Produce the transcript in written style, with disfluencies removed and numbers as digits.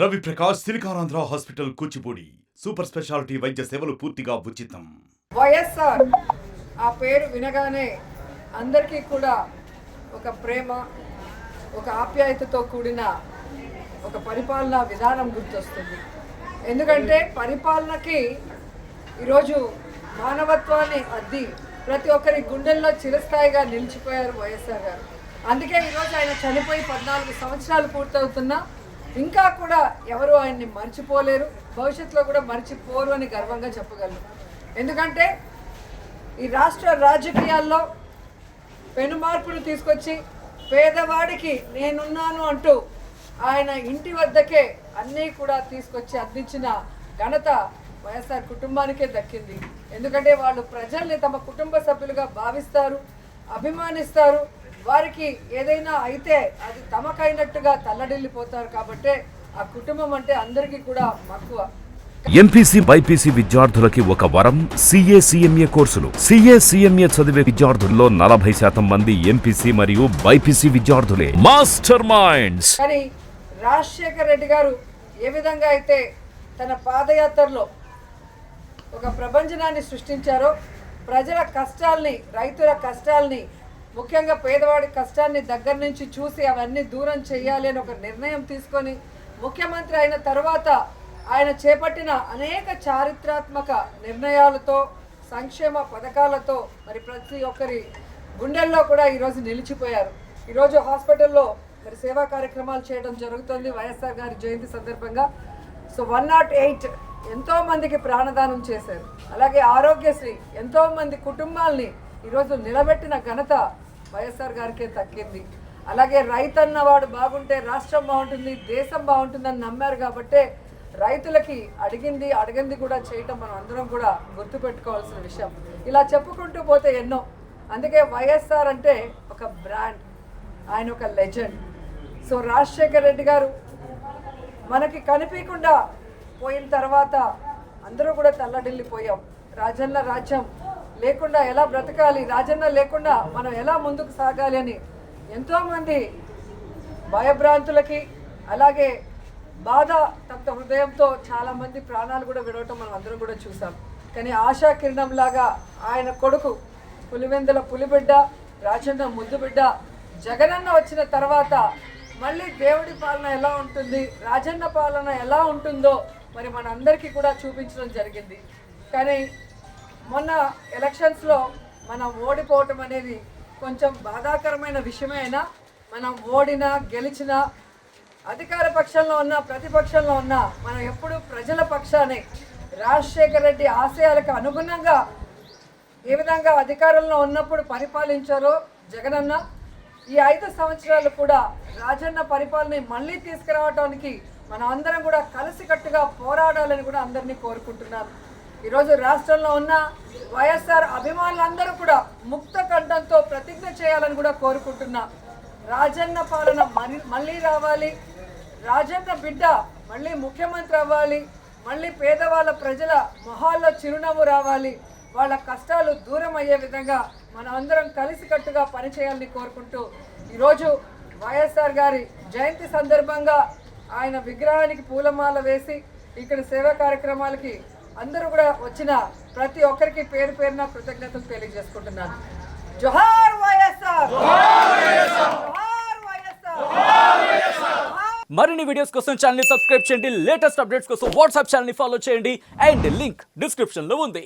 Ravi Prakash Siliconandhra hospital Kuchipudi super speciality వైద్య సేవలు పూర్తిగా ఉచితం. వైఎస్ఆర్ ఆ పేరు వినగానే అందరికీ కూడా ఒక ప్రేమ, ఒక ఆప్యాయతతో కూడిన ఒక పరిపాలనా విధానం గుర్తొస్తుంది. ఎందుకంటే పరిపాలనకి ఈరోజు మానవత్వాన్ని అద్ది ప్రతి ఒక్కరి గుండెల్లో చిరస్థాయిగా నిలిచిపోయారు వైఎస్ఆర్ గారు. అందుకే ఈరోజు ఆయన చనిపోయి 14 సంవత్సరాలు పూర్తవుతున్నా ఇంకా కూడా ఎవరు ఆయన్ని మర్చిపోలేరు, భవిష్యత్తులో కూడా మర్చిపోరు అని గర్వంగా చెప్పగలను. ఎందుకంటే ఈ రాష్ట్ర రాజకీయాల్లో పెను మార్పును తీసుకొచ్చి పేదవాడికి నేనున్నాను అంటూ ఆయన ఇంటి వద్దకే అన్నీ కూడా తీసుకొచ్చి అందించిన ఘనత వైఎస్ఆర్ కుటుంబానికే దక్కింది. ఎందుకంటే వాళ్ళు ప్రజల్ని తమ కుటుంబ సభ్యులుగా భావిస్తారు, అభిమానిస్తారు. వారికి ఏదైనా అయితే అది తమకైనట్టుగా తల్లడిల్లిపోతారు. కాబట్టి ఆ కుటుంబం అంటే అందరికీ కూడా మక్కువ. ఎంపీసీ బైపీసీ విద్యార్థులకి ఒక వరం CA CMA కోర్సులు. CA CMA చదివే విద్యార్థుల్లో 40% మంది ఎంపీసీ మరియు బైపీసీ విద్యార్థులే మాస్టర్ మైండ్స్. కానీ రాజశేఖర రెడ్డి గారు ఏ విధంగా అయితే తన పాదయాత్రలో ఒక ప్రపంచనాన్ని సృష్టించారో, ప్రజల కష్టాల్ని, రైతుల కష్టాల్ని, ముఖ్యంగా పేదవాడి కష్టాన్ని దగ్గర నుంచి చూసి అవన్నీ దూరం చేయాలి అని ఒక నిర్ణయం తీసుకొని ముఖ్యమంత్రి అయిన తర్వాత ఆయన చేపట్టిన అనేక చారిత్రాత్మక నిర్ణయాలతో, సంక్షేమ పథకాలతో మరి ప్రతి ఒక్కరి గుండెల్లో కూడా ఈరోజు నిలిచిపోయారు. ఈరోజు హాస్పిటల్లో మరి సేవా కార్యక్రమాలు చేయడం జరుగుతుంది వైఎస్ఆర్ గారి జయంతి సందర్భంగా. సో 108 ఎంతోమందికి ప్రాణదానం చేశారు. అలాగే ఆరోగ్యశ్రీ ఎంతోమంది కుటుంబాల్ని ఈరోజు నిలబెట్టిన ఘనత వైఎస్ఆర్ గారికే దక్కింది. అలాగే రైతన్న వాడు బాగుంటే రాష్ట్రం బాగుంటుంది, దేశం బాగుంటుందని నమ్మారు. కాబట్టే రైతులకి అడిగింది కూడా చేయటం మనం అందరం కూడా గుర్తుపెట్టుకోవాల్సిన విషయం. ఇలా చెప్పుకుంటూ పోతే ఎన్నో. అందుకే వైఎస్ఆర్ అంటే ఒక బ్రాండ్, ఆయన ఒక లెజెండ్. సో రాజశేఖర రెడ్డి గారు మనకి కనిపించకుండా పోయిన తర్వాత అందరూ కూడా తల్లడిల్లిపోయాం. రాజన్న రాజ్యం లేకుండా ఎలా బ్రతకాలి, రాజన్న లేకుండా మనం ఎలా ముందుకు సాగాలి అని ఎంతోమంది భయభ్రాంతులకి, అలాగే బాధ తప్త హృదయంతో చాలామంది ప్రాణాలు కూడా విడవటం మనం అందరం కూడా చూసాం. కానీ ఆశా కిరణంలాగా ఆయన కొడుకు పులివెందుల పులిబిడ్డ, రాజన్న ముద్దుబిడ్డ జగనన్న వచ్చిన తర్వాత మళ్ళీ దేవుడి పాలన ఎలా ఉంటుంది, రాజన్న పాలన ఎలా ఉంటుందో మరి మనందరికీ కూడా చూపించడం జరిగింది. కానీ మొన్న ఎలక్షన్స్లో మనం ఓడిపోవటం అనేది కొంచెం బాధాకరమైన విషయమే. అయినా మనం ఓడినా గెలిచినా, అధికార పక్షంలో ఉన్న ప్రతిపక్షంలో ఉన్న మనం ఎప్పుడూ ప్రజల పక్షానే, రాజశేఖర రెడ్డి ఆశయాలకు అనుగుణంగా ఏ విధంగా అధికారంలో ఉన్నప్పుడు పరిపాలించారో జగనన్న, ఈ 5 సంవత్సరాలు కూడా రాజన్న పరిపాలన మళ్ళీ తీసుకురావడానికి మనం అందరం కూడా కలిసికట్టుగా పోరాడాలని కూడా అందరినీ కోరుకుంటున్నాను. ఈరోజు రాష్ట్రంలో ఉన్న వైఎస్ఆర్ అభిమానులందరూ కూడా ముక్త కంఠంతో ప్రతిజ్ఞ చేయాలని కూడా కోరుకుంటున్నా. రాజన్న పాలన మళ్ళీ రావాలి, రాజన్న బిడ్డ మళ్ళీ ముఖ్యమంత్రి అవ్వాలి, మళ్ళీ పేదవాళ్ళ ప్రజల మొహాల్లో చిరునవ్వు రావాలి, వాళ్ళ కష్టాలు దూరం అయ్యే విధంగా మనం అందరం కలిసికట్టుగా పనిచేయాలని కోరుకుంటూ ఈరోజు వైఎస్ఆర్ గారి జయంతి సందర్భంగా ఆయన విగ్రహానికి పూలమాల వేసి ఇక్కడ సేవా కార్యక్రమాలకి అందరూ కూడా వచ్చిన ప్రతి ఒక్కరికి పేరు పేరున కృతజ్ఞతలు తెలియజేసుకుంటున్నాను. జోహార్ వైఎస్ఆర్! మరిన్ని వీడియోస్ కోసం ఛానల్ ని సబ్స్క్రైబ్ చేయండి. లేటెస్ట్ అప్డేట్స్ కోసం వాట్సాప్ ఛానల్ ని ఫాలో చేయండి. అండ్ లింక్ డిస్క్రిప్షన్ లో ఉంది.